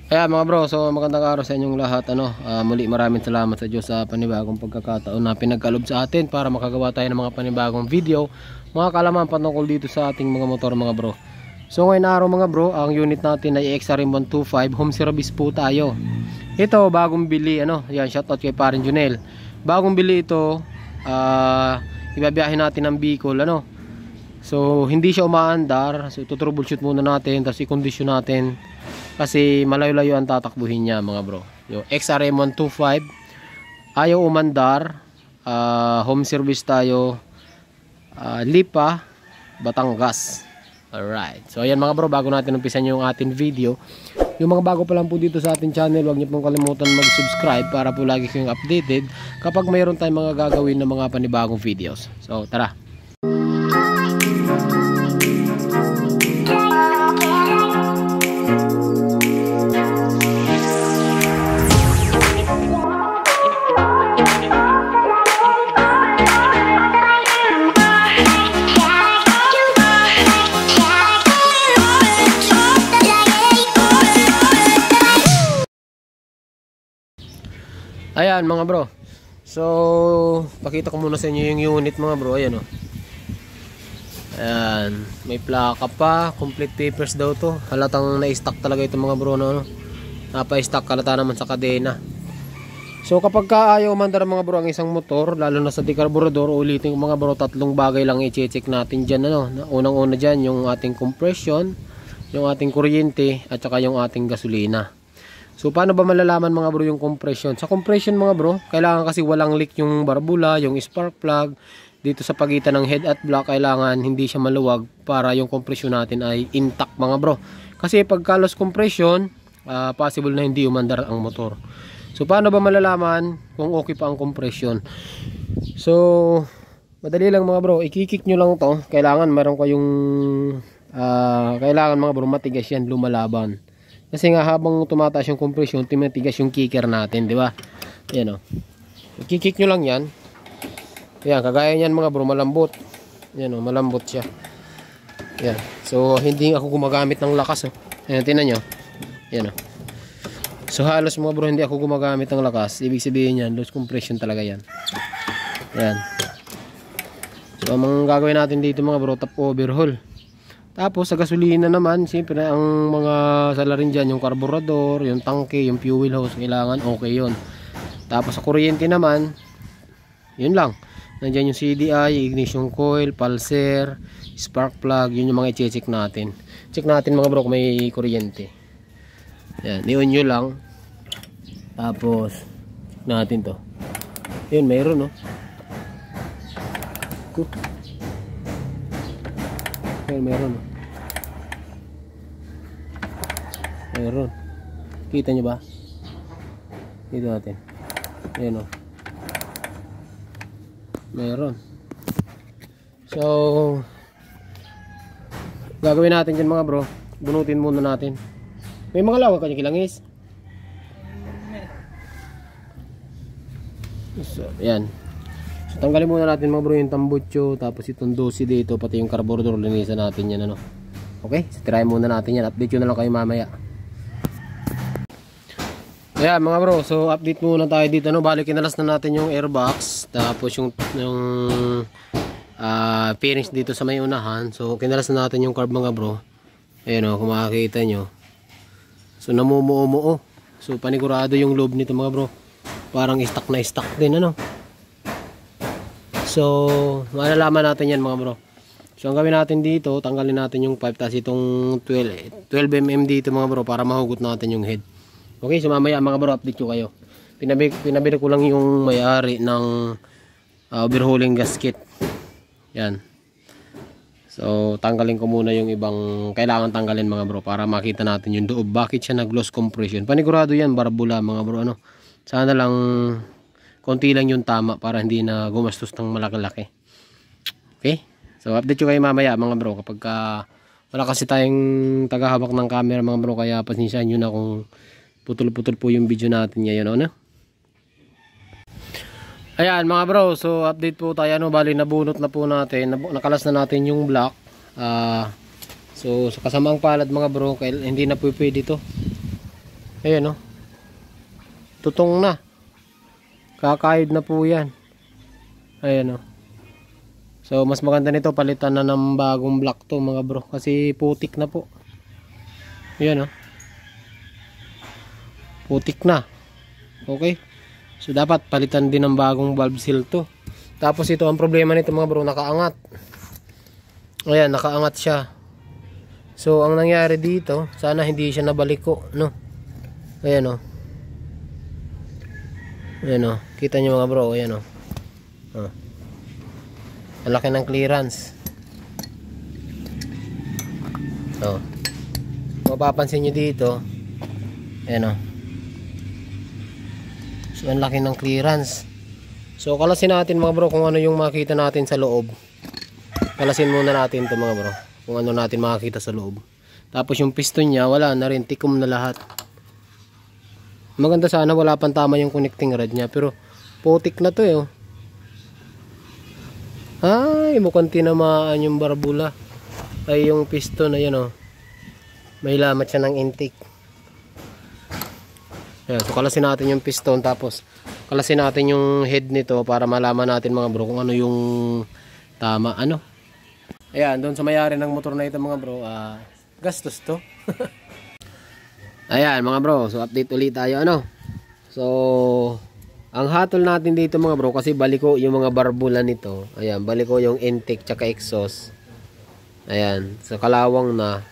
Kaya mga bro, so magandang araw sa inyong lahat. Muli maraming salamat sa Diyos sa panibagong pagkakataon na pinagkalob sa atin para makagawa tayo ng mga panibagong video, mga kalaman patungkol dito sa ating mga motor mga bro. So ngayon araw mga bro, ang unit natin ay XRM125 home service po tayo. Ito bagong bili, yan, shoutout kay Parin Junel. Bagong bili ito, ibabiyahin natin ng Bicol, So hindi siya umaandar, so ito-troubleshoot muna natin, tapos i-condition natin. Kasi malayo-layo ang tatakbuhin niya mga bro. Yung XRM125 ayaw umandar. Home service tayo, Lipa, Batangas. Alright, so ayan mga bro, bago natin umpisan yung ating video, yung mga bago pa lang po dito sa ating channel, huwag niyo pong kalimutan mag-subscribe para po lagi kayong updated kapag mayroon tayong mga gagawin na mga panibagong videos. So tara. Ayan mga bro, so pakita ko muna sa inyo yung unit mga bro. Ayan ayan, may plaka pa, complete papers daw to. Halatang na-stock talaga ito mga bro, napa-stock, halata naman sa kadena. So kapag ka ayaw mandar mga bro ang isang motor, lalo na sa dekarburador, ulitin mga bro, tatlong bagay lang i-check natin dyan. Unang-una dyan yung ating compression, yung ating kuryente, at saka yung ating gasolina. So paano ba malalaman mga bro yung compression? Sa compression mga bro, kailangan kasi walang leak yung barbula, yung spark plug. Dito sa pagitan ng head at block, kailangan hindi siya maluwag para yung compression natin ay intact mga bro. Kasi pagka loss compression, possible na hindi umandar ang motor. So paano ba malalaman kung okay pa ang compression? So madali lang mga bro, i-kick nyo lang to. Kailangan meron kayong kailangan mga bro matigas yan, lumalaban. Kasi nga habang tumataas yung compression, tumatigas yung kicker natin, di ba? Ayan i-kick nyo lang yan. Ayan, kagaya niyan mga bro, malambot. Ayan malambot siya. Ayan. So hindi ako gumagamit ng lakas. Ayan, tingnan nyo. Ayan So halos mga bro, hindi ako gumagamit ng lakas. Ibig sabihin yan, loose compression talaga yan. Ayan. So ang gagawin natin dito mga bro, top overhaul. Tapos sa gasolina naman, siyempre ang mga salarin dyan, yung carburetor, yung tangke, yung fuel hose, kailangan okay yun. Tapos sa kuryente naman, yun lang. Nandyan yung CDI, ignition coil, pulser, spark plug, yun yung mga i-check natin. Check natin mga bro kung may kuryente. Yan, i-on nyo lang. Tapos, check natin to. Yun, mayroon meron meron. Kita nyo ba? Dito natin. Ayan meron. So gagawin natin dyan mga bro, bunutin muna natin. May mga lawak kanya kilangis. So ayan. So tanggalin muna natin mga bro yung tambutso, tapos itong dosi dito, pati yung carburetor, linisan natin yan Okay, so try muna natin yan. Update yun na lang kayo mamaya. Ayan mga bro, so update muna tayo dito. Bali kinalas na natin yung airbox, tapos yung fairings dito sa may unahan. So kinalas na natin yung carb mga bro. Ayan kung makikita nyo. So namumuo-muo. So panigurado yung loob nito mga bro. Parang stock na stock din So malalaman natin yan mga bro. So ang gawin natin dito, tanggalin natin yung pipe, tapos itong 12mm dito mga bro, para mahugot natin yung head. Okay, so mamaya mga bro, update ko kayo. Pinabili ko lang yung may-ari ng overhauling gasket. Yan. So tanggalin ko muna yung ibang kailangan tanggalin mga bro, para makita natin yung loob. Bakit siya nag-loss compression? Panigurado yan, barbula mga bro. Sana lang konti lang yung tama para hindi na gumastos ng malaki-laki. Okay? So update ko kayo mamaya mga bro, kapag wala kasi tayong tagahawak ng camera mga bro, kaya pasensyahan nyo na kung putol-putol po yung video natin ngayon. Ayan mga bro, so update po tayo. Bali nabunot na po natin, nakalas na natin yung block. So sa kasamaang palad mga bro, hindi na po pwede ito. Ayan, oh. Tutong na. Kakayod na po yan. Ayan, oh. So mas maganda nito palitan na ng bagong block to mga bro, kasi putik na po. Ayan, oh. Putik na. Okay. So dapat palitan din ng bagong valve seal to. Tapos ito ang problema nito mga bro, nakaangat. Ayan, nakaangat siya. So ang nangyari dito, sana hindi siya nabaliko, no. Ayan, oh. Ayan, oh. Kita nyo mga bro, ayan, oh. Oh. Ang laki ng clearance. Oh. Mapapansin nyo dito, ayan, oh. So ang laki ng clearance. So kalasin natin mga bro kung ano yung makita natin sa loob. Kalasin muna natin to mga bro, kung ano natin makikita sa loob. Tapos yung piston niya wala na rin, tikom na lahat. Maganda sana wala pang tama yung connecting rod niya, pero putik na to eh, oh. Ay, mukhang tinamaan yung barbula. Ay yung piston na yan, oh. May lamat siya ng intake. Ayan, so kalasin natin yung piston, tapos kalasin natin yung head nito para malaman natin mga bro kung ano yung tama, ano. Ayan, doon sa mayari ng motor na ito mga bro, gastos to. Ayan mga bro, so update ulit tayo, ano. So ang hatol natin dito mga bro, kasi baliko yung mga barbula nito. Ayan, baliko yung intake tsaka exhaust. Ayan, so kalawang na.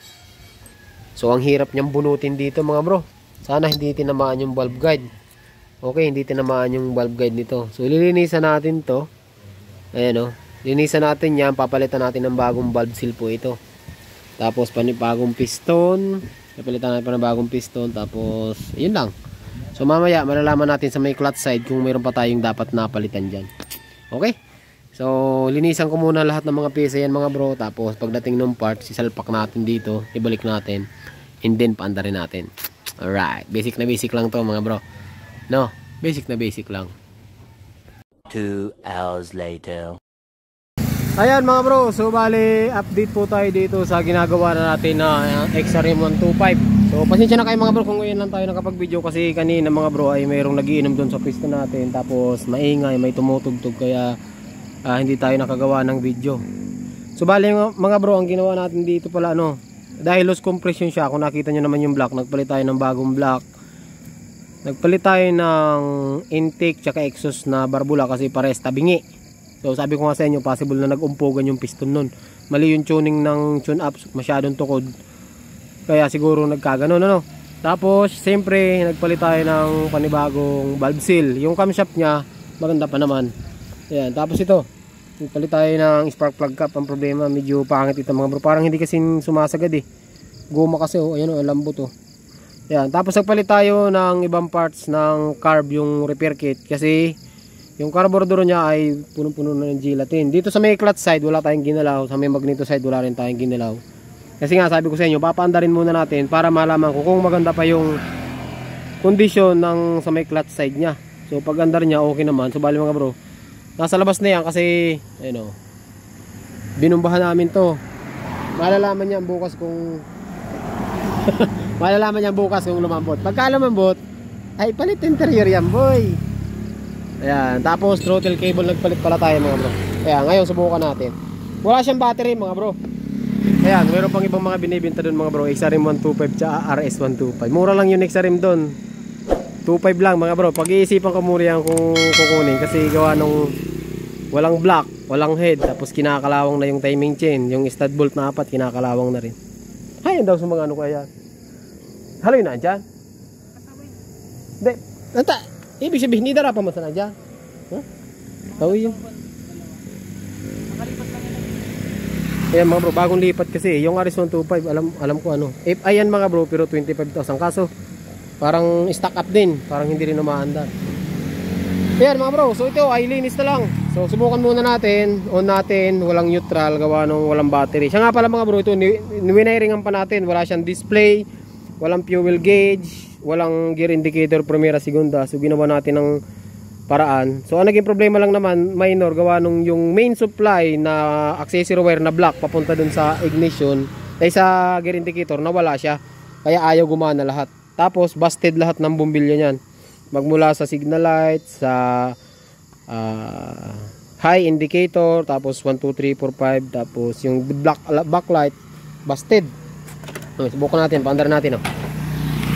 So ang hirap niyang bunutin dito mga bro. Sana hindi tinamaan yung valve guide. Okay, hindi tinamaan yung valve guide nito. So lilinisan natin to. Ayan, oh. Linisan natin yan, papalitan natin ng bagong valve seal po ito. Tapos panibagong piston. Papalitan natin pa ng bagong piston. Tapos yun lang. So mamaya malalaman natin sa may clutch side kung mayroon pa tayong dapat napalitan dyan. Okay. So linisan ko muna lahat ng mga pyesa yan mga bro. Tapos pagdating ng part, sisalpak natin dito, ibalik natin, and then paandarin natin. Alright, basic na basic lang to mga bro. No, basic na basic lang. 2 hours later. Ayan mga bro, so bali update po tayo dito sa ginagawa na natin na XRM 125. So pasensya na kayo mga bro kung ngayon lang tayo nakapag-video, kasi kanina mga bro ay mayroong nagiinom doon sa piston natin, tapos maingay, may tumutugtog, kaya hindi tayo nakagawa ng video. So bali mga bro, ang ginawa natin dito pala, ano, dahil loose compression siya, kung nakita nyo naman yung block, nagpalit tayo ng bagong block. Nagpalit tayo ng intake tsaka exhaust na barbula, kasi pares tabingi. So sabi ko nga sa inyo, possible na nag-umpugan yung piston nun. Mali yung tuning ng tune up, masyadong tukod, kaya siguro nagkaganon, ano. Tapos siyempre nagpalit tayo ng panibagong valve seal. Yung camshaft nya maganda pa naman. Ayan, tapos ito nagpalit tayo ng spark plug cap. Ang problema, medyo pangit ito mga bro, parang hindi kasi sumasagad eh. Guma kasi, oh, ayan, oh, lambot, oh. Ayan, tapos nagpalit tayo ng ibang parts ng carb, yung repair kit, kasi yung carburetor niya ay punong-puno na ng gelatin. Dito sa may clutch side wala tayong ginalaw, sa may magneto side wala rin tayong ginalaw. Kasi nga sabi ko sa inyo, papaandarin muna natin para malaman ko kung maganda pa yung kondisyon ng sa may clutch side niya. So pag andar niya okay naman. So bali mga bro, nasa labas na yan, kasi ayun, oh, binumbahan namin to. Malalaman niya bukas kung malalaman niya bukas kung lumambot. Pagka lumambot ay palit interior yan boy. Ayan, tapos throttle cable nagpalit pala tayo mga bro. Ayan, ngayon subukan natin. Wala siyang battery mga bro. Ayan, mayroon pang ibang mga binibenta doon mga bro, XRM 125 tsaka RS 125. Mura lang yung XRM doon, 25 lang mga bro. Pag-iisipan ko muna yan kung kukunin, kasi gawa nung walang block, walang head, tapos kinakalawang na yung timing chain. Yung stud bolt na 4 kinakalawang na rin. Ayun daw sa mga ano kaya. Haloy na dyan. Hindi, ibig sabihin, hindi dara pa mo sana dyan. Huh? Tawin yun. Ayan mga bro, bagong lipat kasi. Yung RS125, alam ko ano. Ayan mga bro, pero 25,000. Kaso, parang stock up din. Parang hindi rin umaandar. Ayan mga bro, so ito ay linis na lang. So subukan muna natin. On natin, walang neutral, gawa nung walang battery. Siya nga pala mga bro, ito niwinairingan pa natin. Wala siyang display, walang fuel gauge, walang gear indicator primera segunda. So ginawa natin ng paraan. So ang naging problema lang naman, minor, gawa nung yung main supply na accessory wire na black papunta dun sa ignition ay sa gear indicator, nawala siya, kaya ayaw gumana lahat. Tapos busted lahat ng bumbilya niyan. Magmula sa signal light, sa high indicator, tapos 1, 2, 3, 4, 5, tapos yung backlight busted. Subukan natin, paandar natin.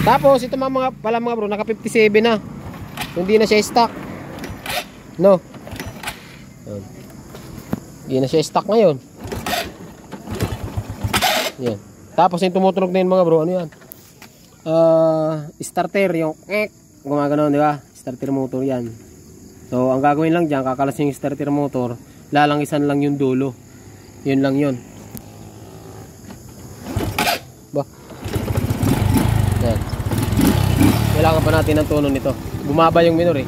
Tapos ito mga bro, naka 57 na. Hindi na siya stock. No. Hindi na siya stock ngayon. Yan. Tapos yung tumutunog na yun mga bro, ano yan? Starter, yung gumagano, di ba? Starter motor yan. So ang gagawin lang dyan, kakalas yung starter motor, lalangisan lang yung dulo. Yun lang yun. Ba? Yan. Kailangan pa natin ng tono nito. Bumaba yung minor eh.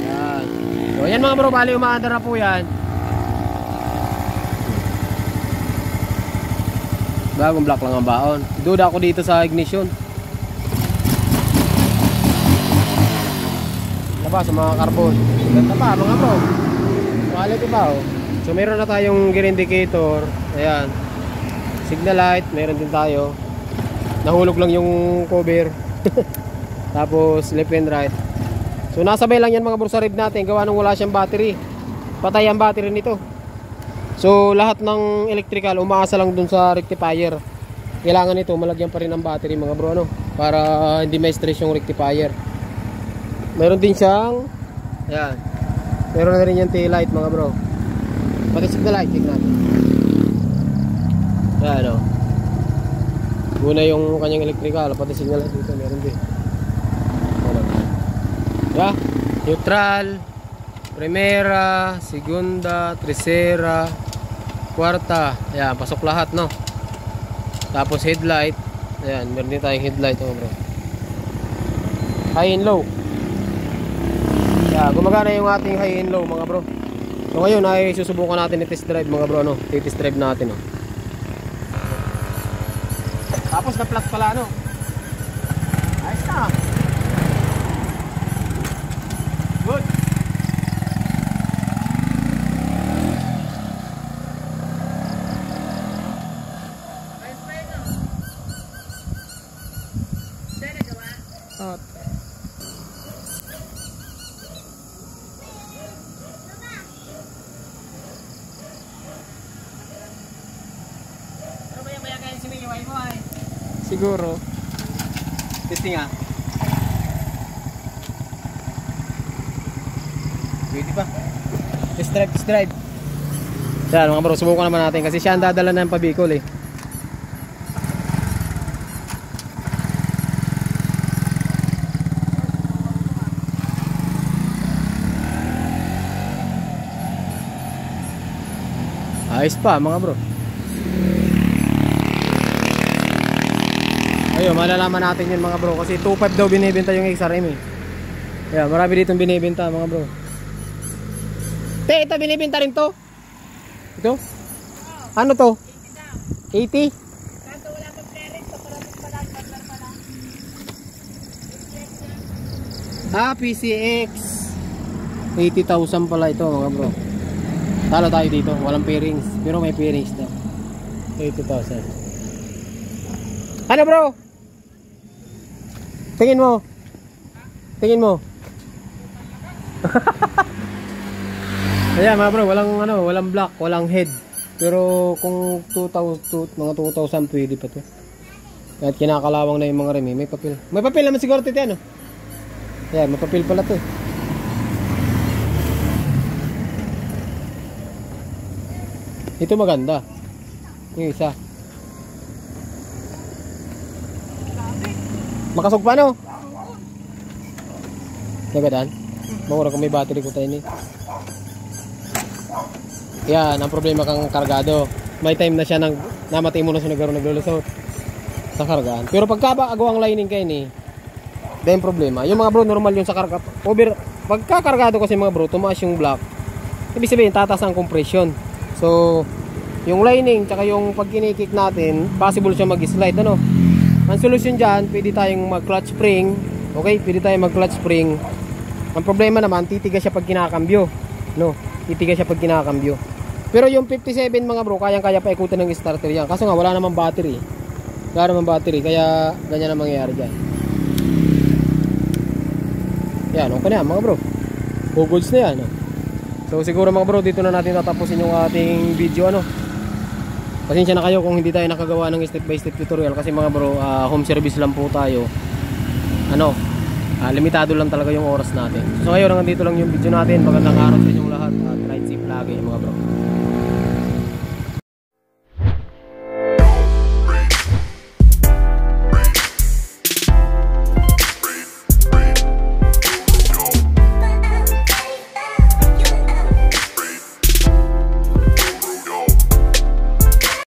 Yan. So yan mga bro, bali umaandar na po yan. Bagong block lang ang baon. Duda ako dito sa ignition. Diba sa mga carbon. Ganda pa mga bro. Quality pa oh. So meron na tayong gear indicator. Ayan. Signal light. Meron din tayo. Nahulog lang yung cover. Tapos left and right. So nasabay lang yan mga bro sa rib natin. Gawa nung wala siyang battery. Patay ang battery nito. So lahat ng electrical umaasa lang dun sa rectifier. Kailangan nito malagyan pa rin ng battery mga bro, ano, para hindi ma-stress yung rectifier. Meron din siyang ayan. Meron na rin yung tail light mga bro. Pati signal light, check natin. Ayan o. Una yung kanyang electrical, pati signal light dito meron din. Yeah. Neutral, primera, segunda, tercera, kwarta. Ayan, pasok lahat, no? Tapos headlight. Ayan, meron din tayong headlight, oh, bro. High and low. Ayan, gumagana yung ating high and low, mga bro. So ngayon ay susubukan natin i-test drive, mga bro, no? I-test drive natin, no? Tapos na-flat pala, no? Ayos na. Good. Siguro. Testing ah. Pwede pa. Test drive, test drive. Yan mga bro, subukan naman natin kasi siya ang dadala ng pabikol eh. Ayos pa mga bro. Ayun, malalaman natin yun mga bro kasi 2.5 daw binibenta yung XRM eh. Kaya marami ditong binibenta mga bro. Te, ito binibenta rin to? Ito? Ano to? 80? Kaso wala pang clearance so parang partner pa lang. Ah, PCX 80,000 pala ito mga bro. Talo tayo dito, walang pairings. Pero may pairings na 80,000. Ano bro? Tingin mo. Tingin mo. Ayan mga bro, walang ano, walang block, walang head. Pero kung 2,000, mga 2,000 pwede pa to. Kahit kinakalawang na yung mga remi, may papel. May papel naman siguro titi ano. Ayan, may papel pala to. Ito maganda. Yung isa. Makasog pa no? Nagadan? Mawala kung may battery ko tayo ni. Yan, ang problema kang kargado. May time na siya nang namatay mo na siya naglulusot sa kargaan. Pero pagka agawang lining kayo ni, dahil problema. Yung mga bro, normal yun sa karga. Pagka kargado kasi mga bro, tumaas yung block. Ibig sabihin, tataas ang compression. So, yung lining, tsaka yung pag kinikik natin, possible siya mag-slide, ano? Ang solusyon dyan, pwede tayong mag-clutch spring. Okay, pwede tayong mag-clutch spring. Ang problema naman, titigas siya pag kinakambyo. No, titigas siya pag kinakambyo. Pero yung 57 mga bro, kayang-kaya pa ikutin ng starter yan. Kaso nga, wala namang battery. wala naman battery, kaya ganyan ang mangyayari dyan. Yan, okay na yan mga bro. All goods na yan. So siguro mga bro, dito na natin tatapusin yung ating video ano. Pasensya na kayo kung hindi tayo nakagawa ng step by step tutorial kasi mga bro, home service lang po tayo. Ano, limitado lang talaga yung oras natin. So ngayon hanggang dito lang yung video natin. Magandang araw sa inyong lahat at ride safe lagi mga bro.